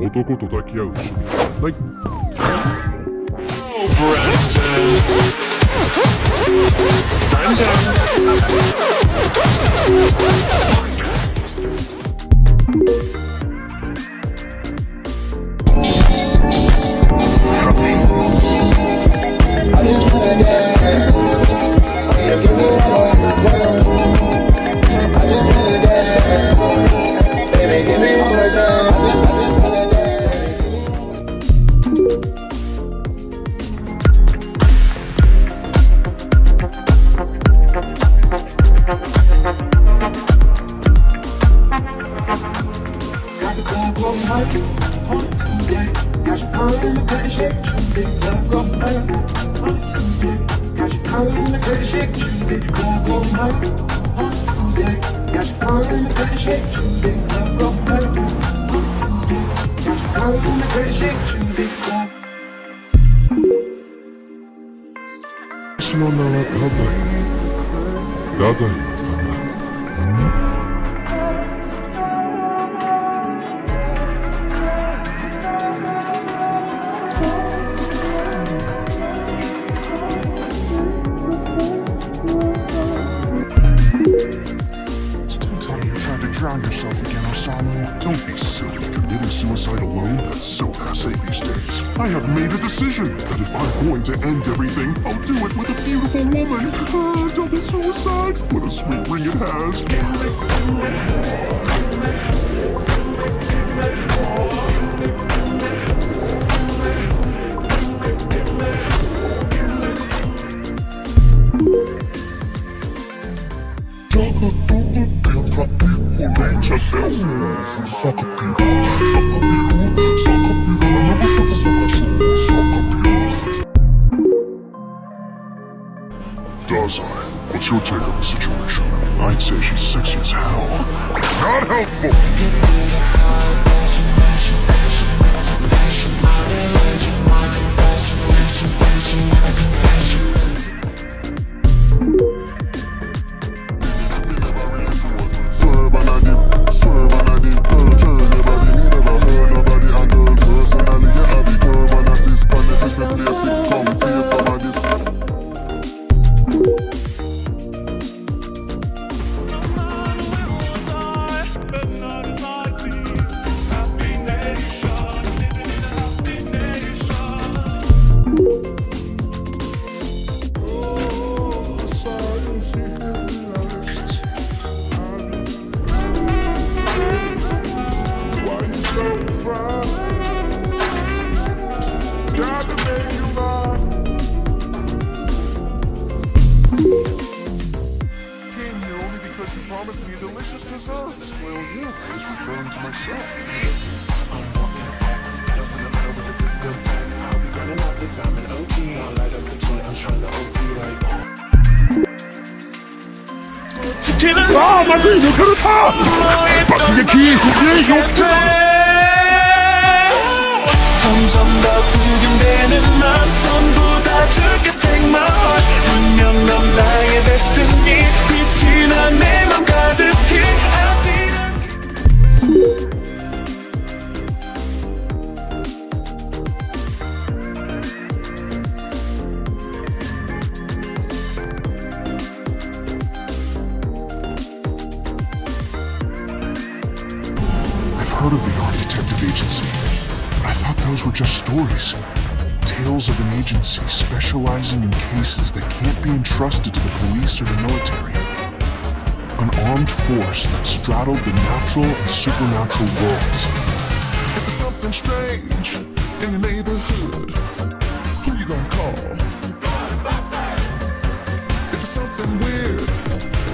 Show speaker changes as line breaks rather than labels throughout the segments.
男と抱き合う趣味ない。私の名は太宰治だ。
Drown yourself again, Osamu.
Don't be silly. Committing suicide alone? That's so passe these days. I have made a decision that if I'm going to end everything, I'll do it with a beautiful woman. Double suicide. What a sweet ring it has. What's your take on the situation? I'd say she's sexy as hell. Not helpful! 아, 맞아! 이렇게 타! 막히게 기! 후비의 욕조!
점점 더 두근대는 맘 전부 다 줄게 take my heart 분명 넌 나의 destiny 빛이 나 내 맘 가득히
Heard of the Armed Detective Agency. I thought those were just stories. Tales of an agency specializing in cases that can't be entrusted to the police or the military. An armed force that straddled the natural and supernatural worlds.
If there's something strange in your neighborhood, who you gonna call? If there's something weird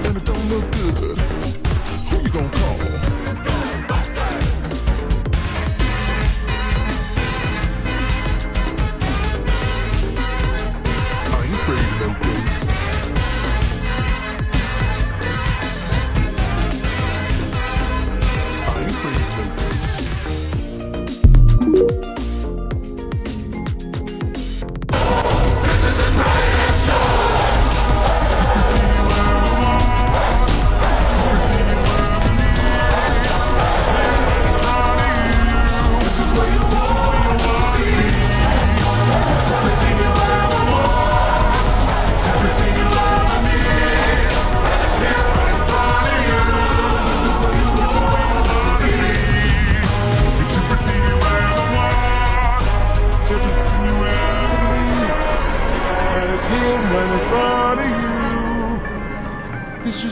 and it don't look good, who you gonna call?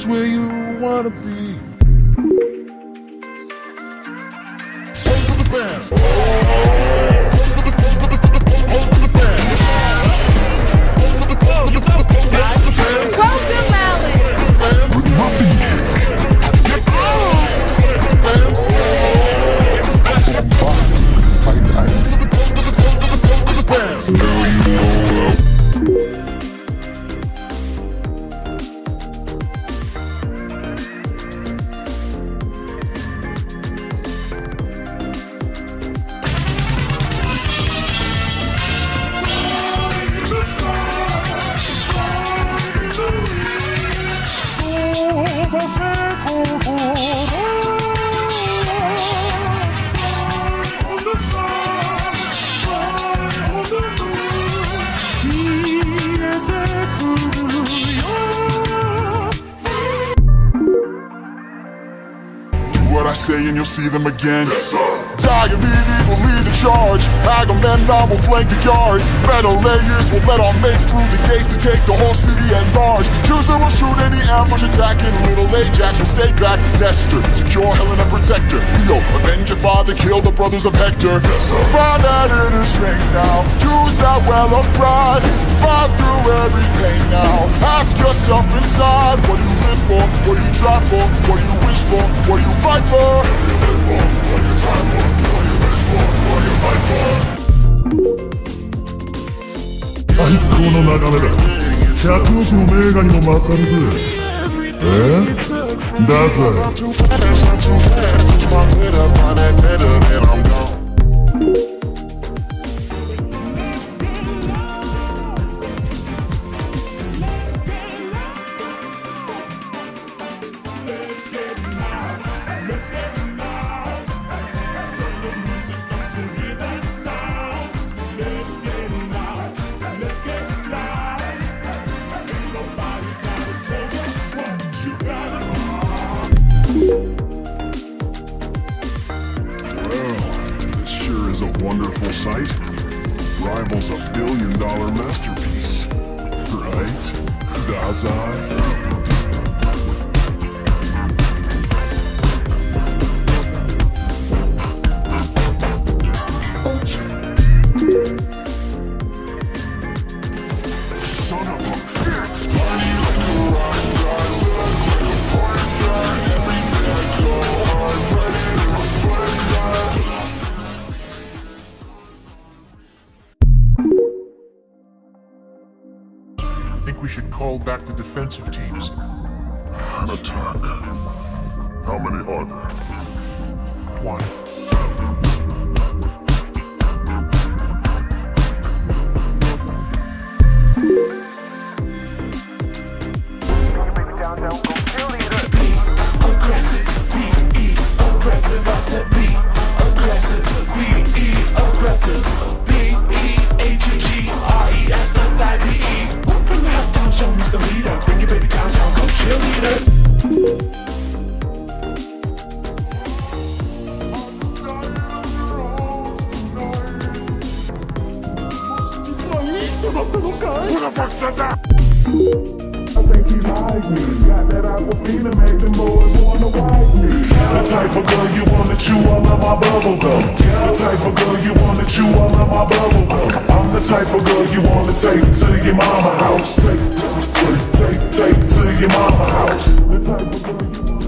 is where you wanna be. Hold for the fans. Hold for the fans.
Welcome, Alex.
With muffin cake. Fans. Bombastic sideline. Fans. Now you know.
What I say and you'll see them again. Diabetes will lead the charge. Agamemnon will flank the guards. Metal layers will let our make through the gates to take the whole city at large. Chooser will shoot any ambush attacking. Little Ajax will stay back. Nestor, secure Helena protector. Leo, avenge your father, kill the brothers of Hector. Find that inner strength now. Use that well of pride. Fight through every pain now. Ask yourself inside, what do you live for? What do you try for? What do you wish for? What do you fight for? What do you live for? What do you try for? What do you wish for? What do you fight for?
最高の眺めだ。100億の名画にも勝るぜ。だぜ。
Wonderful sight. Rivals a billion-dollar masterpiece. Right? Dazai? Son of a bitch! Party like a rock star, like a porn star. Every day I go hard, ready to sweat God.
I think we should call back the defensive teams.
An attack. How many are there?
One.
Aggressive, B-E, aggressive, I said B, aggressive, B-E, aggressive, B-E-A-G-G-R-E-S-S-I-V-E. Bring the house down, show me's the leader, bring your baby downtown, go cheerleaders.
Who the fuck said that?
I think he liked me. Got that aqua feeling, make them boys wanna wipe me.
The type of girl you wanna chew all of my bubble gum. The type of girl you wanna chew all of my bubble gum. I'm the type of girl you wanna take to your mama house. Take to your mama house. The type of girl you wanna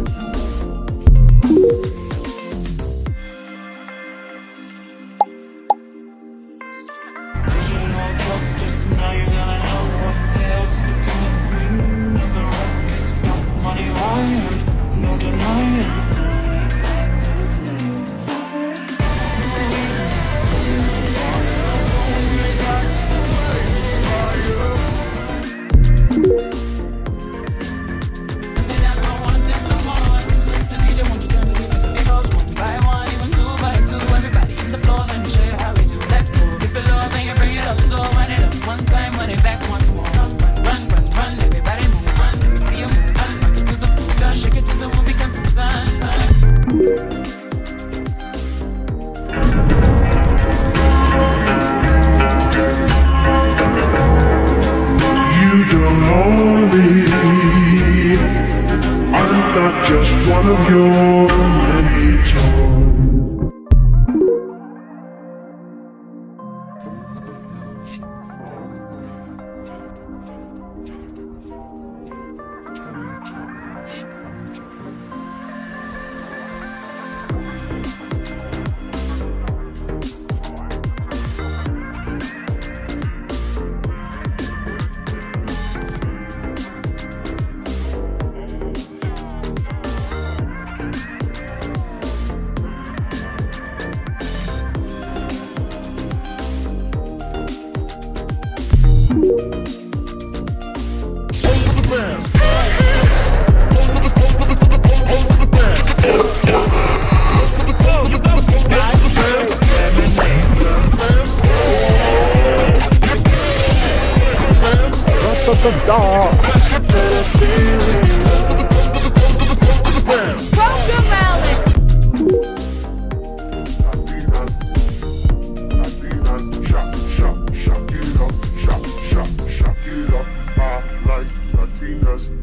not just one of your many toys.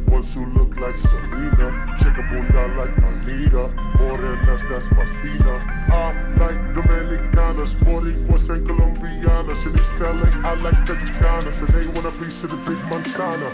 Ones who look like Selena, shake a bunda like Anita, morenas that's Mafia. I like Dominicanas, 44 St. Colombianas, in East LA I like the Chicanas, and they want a piece of the big Montana.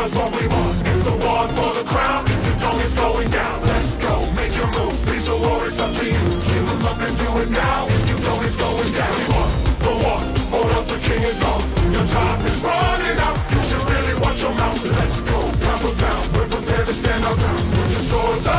What we want is the war for the crown. If you don't, it's going down. Let's go, make your move. Peace or war, it's up to you. Give them up and do it now. If you don't, it's going down. We want the war, or else the king is gone. Your time is running out. You should really watch your mouth. Let's go, pound for pound. We're prepared to stand our ground. Put your swords up.